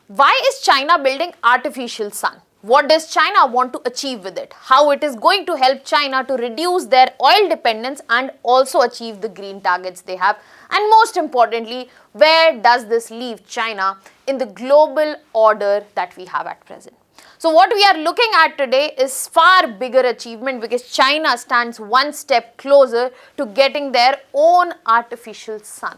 Why is China building artificial sun? What does China want to achieve with it? How it is going to help China to reduce their oil dependence and also achieve the green targets they have? And most importantly, where does this leave China in the global order that we have at present? So what we are looking at today is far bigger achievement because China stands one step closer to getting their own artificial sun.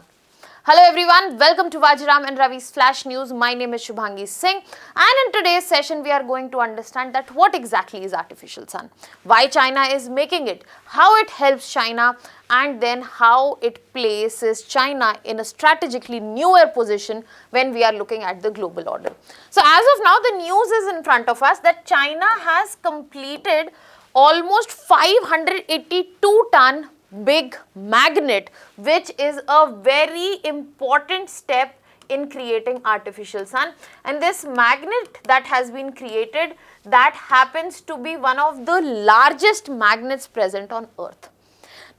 Hello everyone, welcome to Vajiram and Ravi's Flash News. My name is Shubhangi Singh and in today's session we are going to understand that what exactly is artificial sun, why China is making it, how it helps China and then how it places China in a strategically newer position when we are looking at the global order. So as of now the news is in front of us that China has completed almost 582 ton big magnet, which is a very important step in creating artificial sun. And this magnet that has been created, that happens to be one of the largest magnets present on Earth.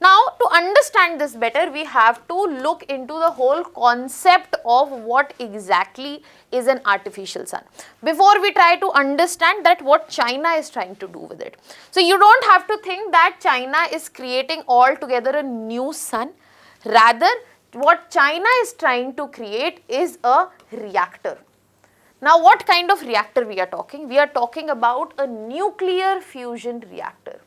Now, to understand this better, we have to look into the whole concept of what exactly is an artificial sun before we try to understand that what China is trying to do with it. So, you don't have to think that China is creating altogether a new sun. Rather, what China is trying to create is a reactor. Now, what kind of reactor we are talking? We are talking about a nuclear fusion reactor.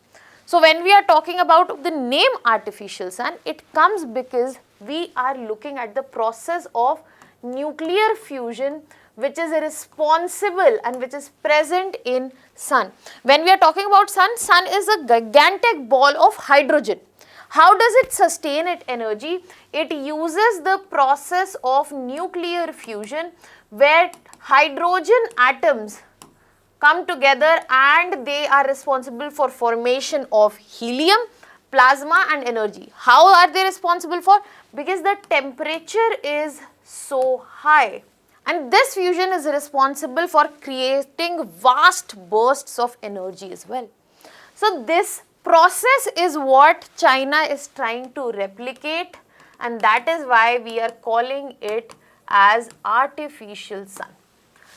So when we are talking about the name artificial sun, it comes because we are looking at the process of nuclear fusion which is responsible and which is present in sun. When we are talking about sun is a gigantic ball of hydrogen. How does it sustain its energy? It uses the process of nuclear fusion where hydrogen atoms come together and they are responsible for formation of helium, plasma and energy. How are they responsible for? Because the temperature is so high and this fusion is responsible for creating vast bursts of energy as well. So this process is what China is trying to replicate and that is why we are calling it as artificial sun.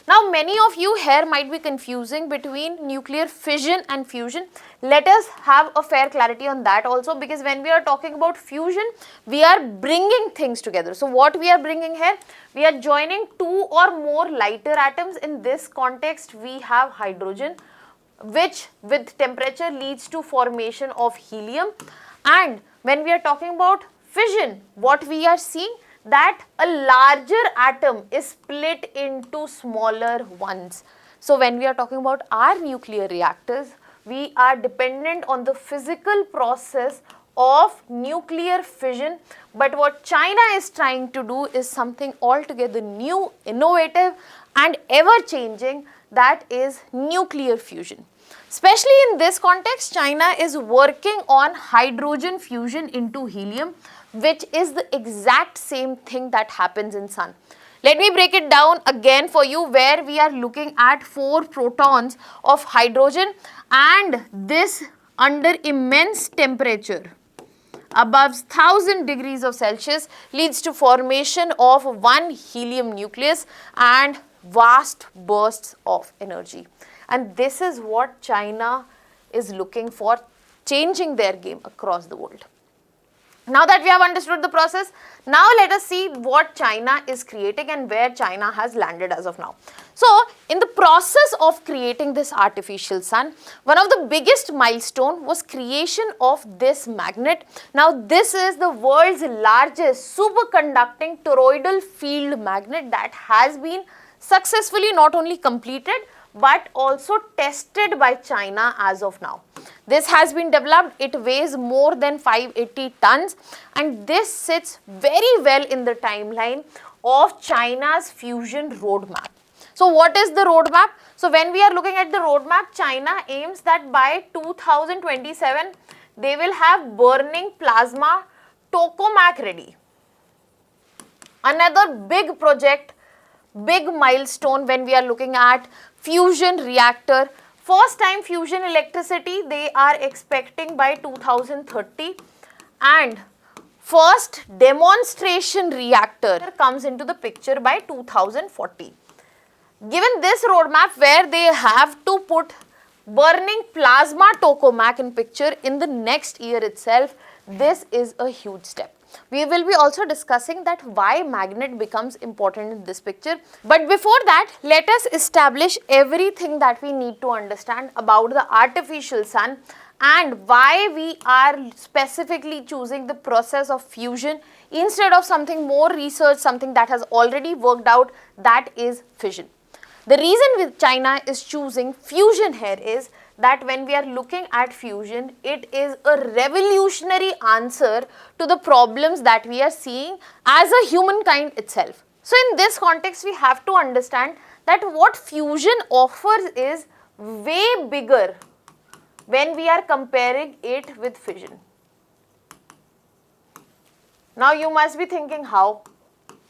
Now, many of you here might be confusing between nuclear fission and fusion. Let us have a fair clarity on that also because when we are talking about fusion, we are bringing things together. So, what we are bringing here? We are joining two or more lighter atoms. In this context, we have hydrogen, which with temperature leads to formation of helium. And when we are talking about fission, what we are seeing? That a larger atom is split into smaller ones. So when we are talking about our nuclear reactors, we are dependent on the physical process of nuclear fission. But what China is trying to do is something altogether new, innovative and ever changing, that is nuclear fusion. Especially in this context, China is working on hydrogen fusion into helium, which is the exact same thing that happens in sun. Let me break it down again for you where we are looking at 4 protons of hydrogen and this under immense temperature above 1000 degrees of Celsius leads to formation of one helium nucleus and vast bursts of energy. And this is what China is looking for, changing their game across the world. Now that we have understood the process, now let us see what China is creating and where China has landed as of now. So, in the process of creating this artificial sun, one of the biggest milestone was creation of this magnet. Now, this is the world's largest superconducting toroidal field magnet that has been successfully not only completed but also tested by China as of now. This has been developed, it weighs more than 580 tons and this sits very well in the timeline of China's fusion roadmap. So what is the roadmap? So when we are looking at the roadmap, China aims that by 2027, they will have burning plasma Tokamak ready. Another big project, big milestone when we are looking at fusion reactor. First time fusion electricity they are expecting by 2030 and first demonstration reactor comes into the picture by 2040. Given this roadmap where they have to put burning plasma tokamak in picture in the next year itself, this is a huge step. We will be also discussing that why magnet becomes important in this picture. But before that, let us establish everything that we need to understand about the artificial sun and why we are specifically choosing the process of fusion instead of something more research, something that has already worked out, that is fission. The reason with China is choosing fusion here is that when we are looking at fusion, it is a revolutionary answer to the problems that we are seeing as a humankind itself. So in this context, we have to understand that what fusion offers is way bigger when we are comparing it with fission. Now you must be thinking how.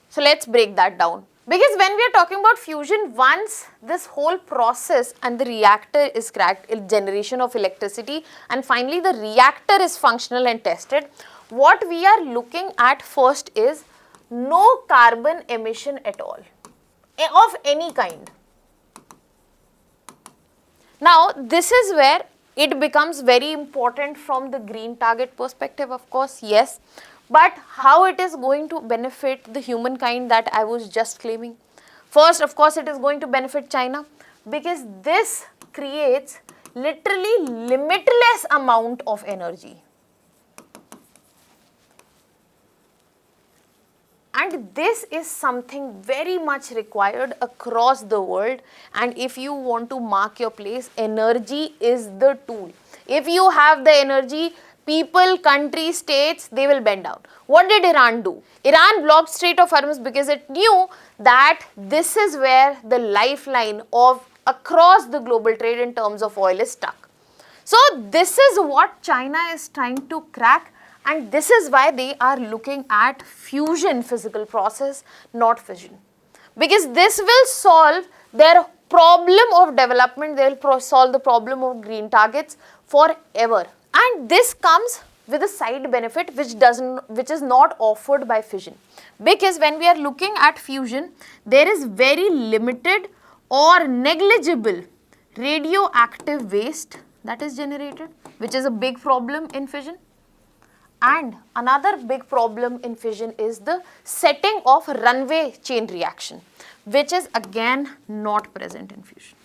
So let's break that down. Because when we are talking about fusion, once this whole process and the reactor is cracked, generation of electricity, and finally the reactor is functional and tested, what we are looking at first is no carbon emission at all, of any kind. Now this is where it becomes very important from the green target perspective, of course, yes. But how it is going to benefit the humankind that I was just claiming? First, of course, it is going to benefit China because this creates literally limitless amount of energy. And this is something very much required across the world, and if you want to mark your place, energy is the tool. If you have the energy, people, countries, states, they will bend down. What did Iran do? Iran blocked Strait of Hormuz because it knew that this is where the lifeline of across the global trade in terms of oil is stuck. So this is what China is trying to crack, and this is why they are looking at fusion physical process, not fission. Because this will solve their problem of development, they will solve the problem of green targets forever. And this comes with a side benefit which is not offered by fission. Because when we are looking at fusion, there is very limited or negligible radioactive waste that is generated, which is a big problem in fission. And another big problem in fission is the setting of runaway chain reaction, which is again not present in fusion.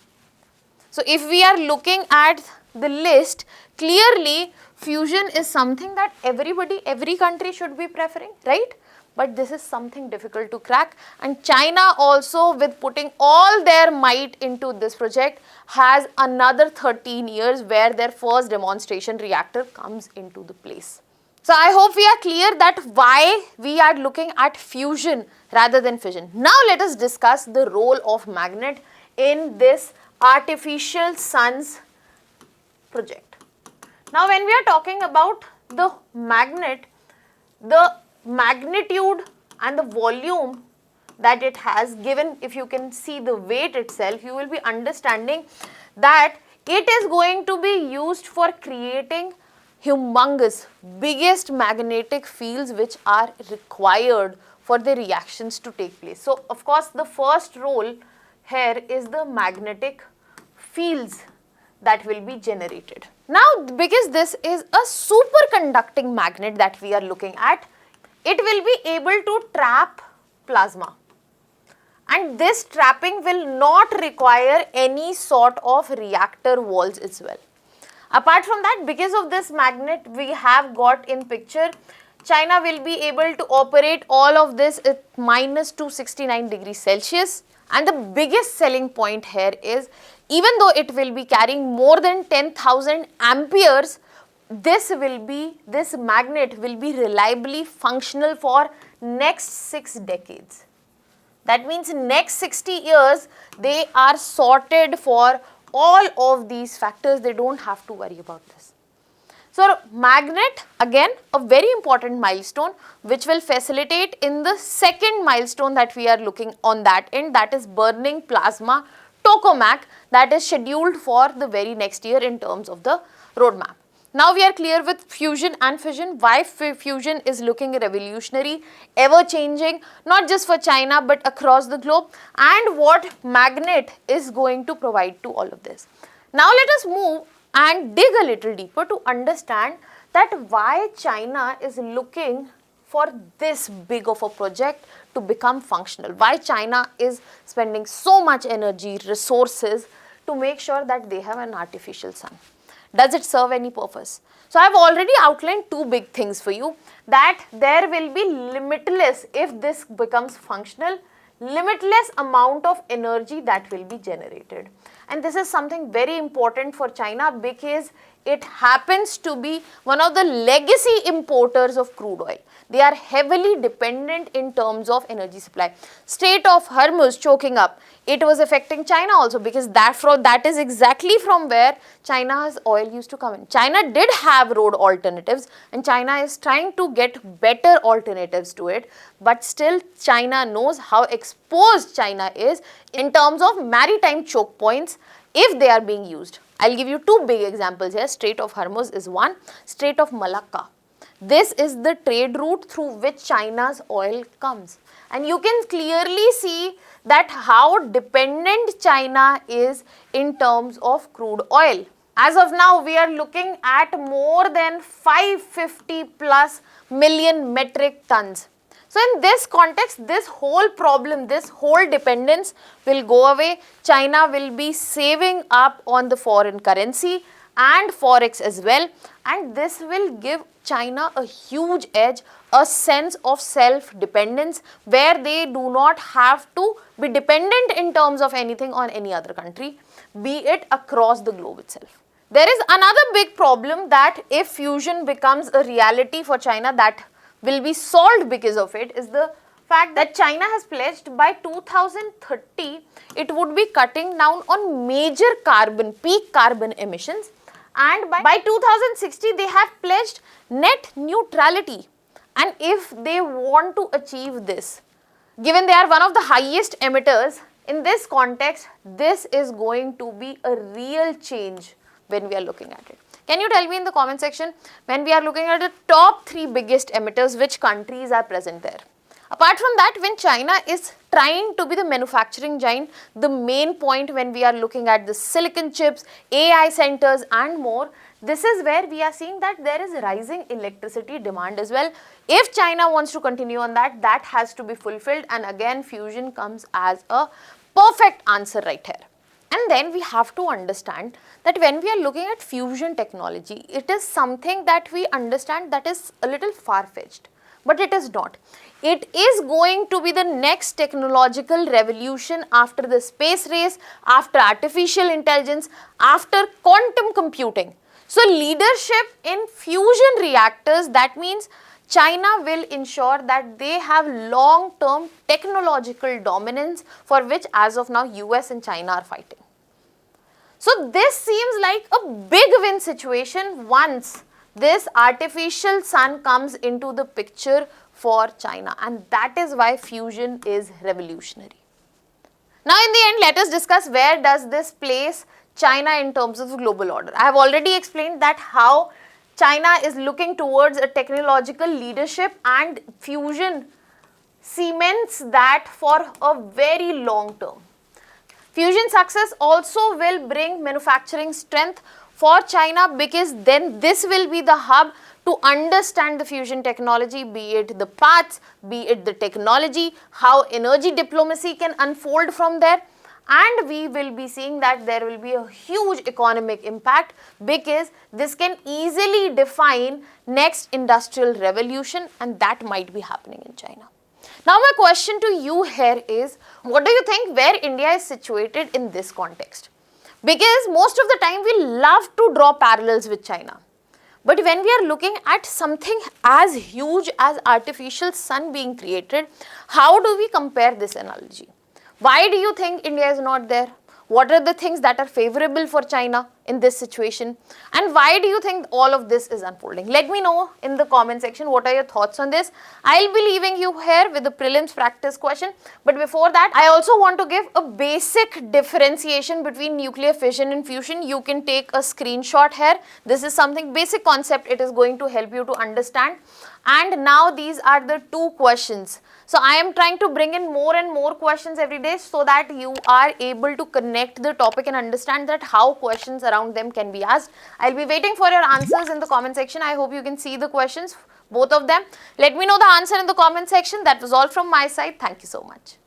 So if we are looking at the list, clearly fusion is something that every country should be preferring, right? But this is something difficult to crack, and China also, with putting all their might into this project, has another 13 years where their first demonstration reactor comes into the place. So I hope we are clear that why we are looking at fusion rather than fission. Now let us discuss the role of magnet in this artificial suns project. Now when we are talking about the magnet, the magnitude and the volume that it has given, if you can see the weight itself, you will be understanding that it is going to be used for creating humongous, biggest magnetic fields which are required for the reactions to take place. So of course the first role here is the magnetic fields that will be generated. Now because this is a superconducting magnet that we are looking at, it will be able to trap plasma, and this trapping will not require any sort of reactor walls as well. Apart from that, because of this magnet we have got in picture, China will be able to operate all of this at minus 269 degrees Celsius. And the biggest selling point here is, even though it will be carrying more than 10,000 amperes, this magnet will be reliably functional for next 6 decades. That means next 60 years they are sorted for all of these factors, they don't have to worry about this. So magnet, again a very important milestone which will facilitate in the second milestone that we are looking on that end, that is burning plasma tokamak, that is scheduled for the very next year in terms of the roadmap. Now we are clear with fusion and fission, why fusion is looking revolutionary, ever changing, not just for China but across the globe, and what magnet is going to provide to all of this. Now let us move and dig a little deeper to understand that why China is looking for this big of a project to become functional, why China is spending so much energy, resources to make sure that they have an artificial sun. Does it serve any purpose? So I have already outlined two big things for you, that there will be limitless, if this becomes functional, limitless amount of energy that will be generated. And this is something very important for China because it happens to be one of the legacy importers of crude oil. They are heavily dependent in terms of energy supply. Strait of Hormuz choking up, it was affecting China also, because that is exactly from where China's oil used to come in. China did have road alternatives and China is trying to get better alternatives to it, but still China knows how exposed China is in terms of maritime choke points if they are being used. I'll give you two big examples here. Strait of Hormuz is one, Strait of Malacca. This is the trade route through which China's oil comes. And you can clearly see that how dependent China is in terms of crude oil. As of now, we are looking at more than 550 plus million metric tons. So in this context, this whole problem, this whole dependence will go away. China will be saving up on the foreign currency and forex as well, and this will give China a huge edge, a sense of self-dependence where they do not have to be dependent in terms of anything on any other country, be it across the globe itself. There is another big problem that if fusion becomes a reality for China that will be solved because of it, is the fact that China has pledged by 2030 it would be cutting down on major peak carbon emissions, and by 2060 they have pledged net neutrality. And if they want to achieve this, given they are one of the highest emitters, in this context, this is going to be a real change when we are looking at it. Can you tell me in the comment section, when we are looking at the top 3 biggest emitters, which countries are present there? Apart from that, when China is trying to be the manufacturing giant, the main point when we are looking at the silicon chips, AI centers and more, this is where we are seeing that there is rising electricity demand as well. If China wants to continue on that, that has to be fulfilled, and again fusion comes as a perfect answer right here. And then we have to understand that when we are looking at fusion technology, it is something that we understand that is a little far-fetched, but it is not. It is going to be the next technological revolution after the space race, after artificial intelligence, after quantum computing. So leadership in fusion reactors, that means China will ensure that they have long-term technological dominance, for which as of now US and China are fighting. So this seems like a big win situation once this artificial sun comes into the picture for China, and that is why fusion is revolutionary. Now in the end, let us discuss where does this place China in terms of the global order. I have already explained that how China is looking towards a technological leadership, and fusion cements that for a very long term. Fusion success also will bring manufacturing strength for China, because then this will be the hub to understand the fusion technology, be it the paths, be it the technology, how energy diplomacy can unfold from there. And we will be seeing that there will be a huge economic impact, because this can easily define next industrial revolution, and that might be happening in China. Now my question to you here is, what do you think where India is situated in this context? Because most of the time we love to draw parallels with China. But when we are looking at something as huge as artificial sun being created, how do we compare this analogy? Why do you think India is not there? What are the things that are favorable for China in this situation? And why do you think all of this is unfolding? Let me know in the comment section what are your thoughts on this. I'll be leaving you here with the prelims practice question. But before that, I also want to give a basic differentiation between nuclear fission and fusion. You can take a screenshot here. This is something basic concept. It is going to help you to understand. And now these are the two questions. So I am trying to bring in more and more questions every day so that you are able to connect the topic and understand that how questions around them can be asked. I'll be waiting for your answers in the comment section. I hope you can see the questions, both of them. Let me know the answer in the comment section. That was all from my side. Thank you so much.